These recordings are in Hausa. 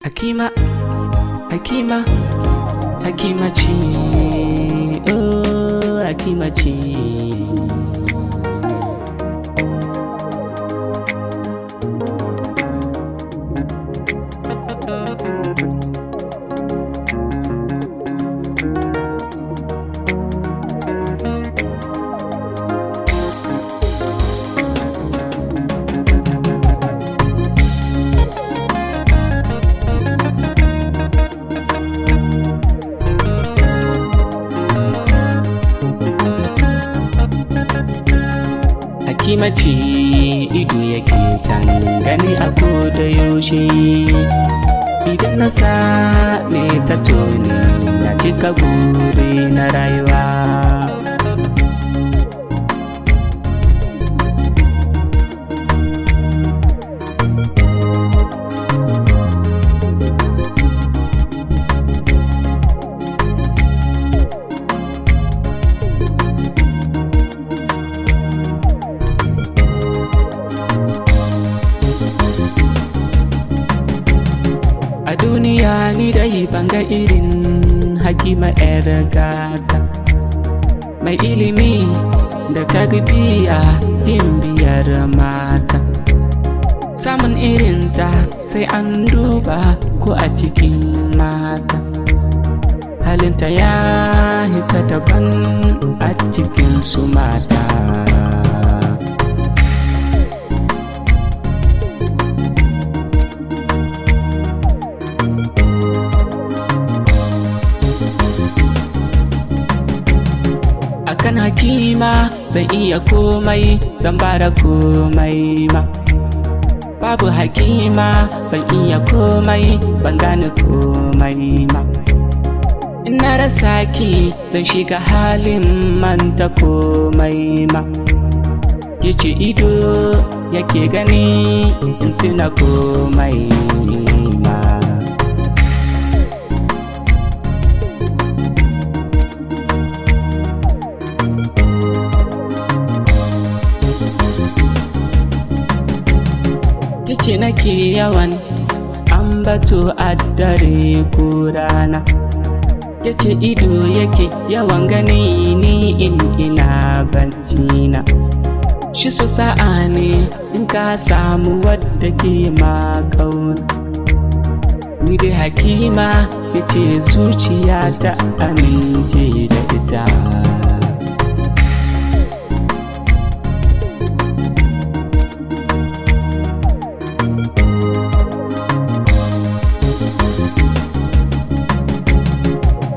Hakima, Hakima, Hakima ce, oh Hakima ce. Hakima ce ido yake san gani a koda yaushe, idan na same ta toni na cika buri na rayuwa. A duniya ni dai banga irin Hakima 'yar gata, mai ilimi da tarbiyya yin biyar mata. Samun irinta sai an duba ko a cikin mata, halinta ya hita daban a cikin su mata. Akan Hakima zan iya komai, zan bada komai ma. Babu Hakima ban iya komai, ban gane komai ma. In na rasa ki zan shiga halin manta komai ma. Kici ido yake gani in tuna komai ma. Kice nake yawan ambato a dare ko rana, yace ido yake yawan gani ni in ina bacci na. Shi so sa'a ne in ka samu wadda ke ma kauna. Ni dai Hakima yace zuciya ta amince da ita.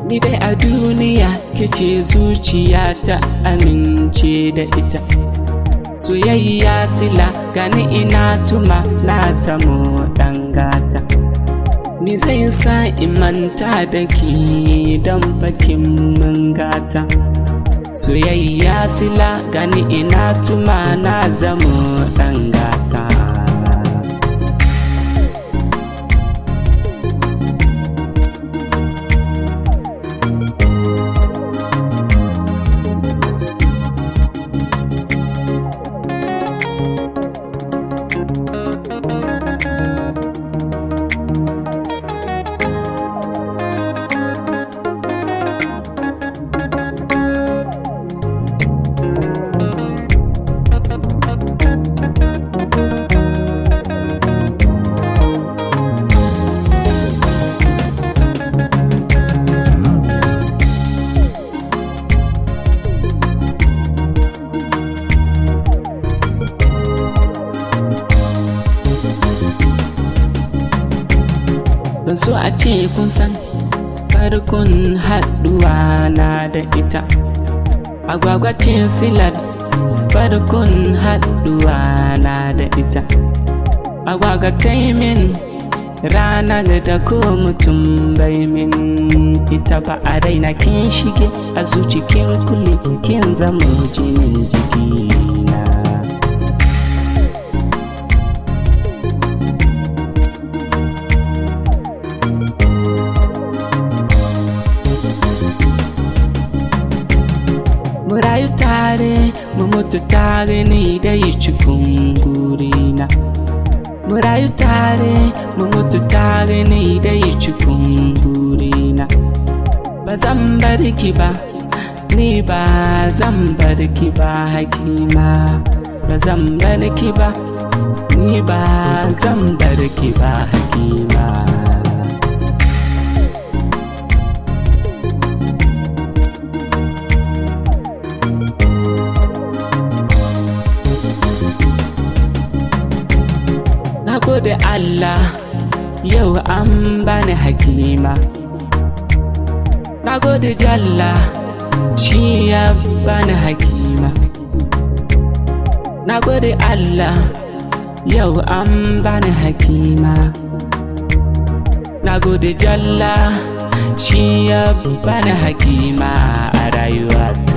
Ni dai a duniya kice zuciya ta amince da ita. Soyayya sila gani ina tuma na zamo ɗan gata. Ni zai sa in manta da ki don bakin mun gata. Soyayya sila gani ina tuma na zamo ɗan gata. Ban so a ce kun san farkon haɗuwa na da ita. Agwagwacin silar farkon haɗuwa na da ita. Agwagwatai min ranar da ko mutum bai min ita ba. A raina kin shige a zuci kin kulle, kin zama jinin jikina. Mu rayu tare mu mutu tare ni dai cikin gurina. mu rayu tare mu mutu tare ni dai cikin burina. Ba zan bar ki ba, ni ba zan bar ki ba Hakima. Ba zan bar ki ba, ni ba zan bar ki ba Hakima. Na gode Allah yau an bani Hakima. Na gode Jalla shi ya bani Hakima. Na gode Allah yau an bani Hakima. Na gode Jalla shi ya bani Hakima a rayuwata.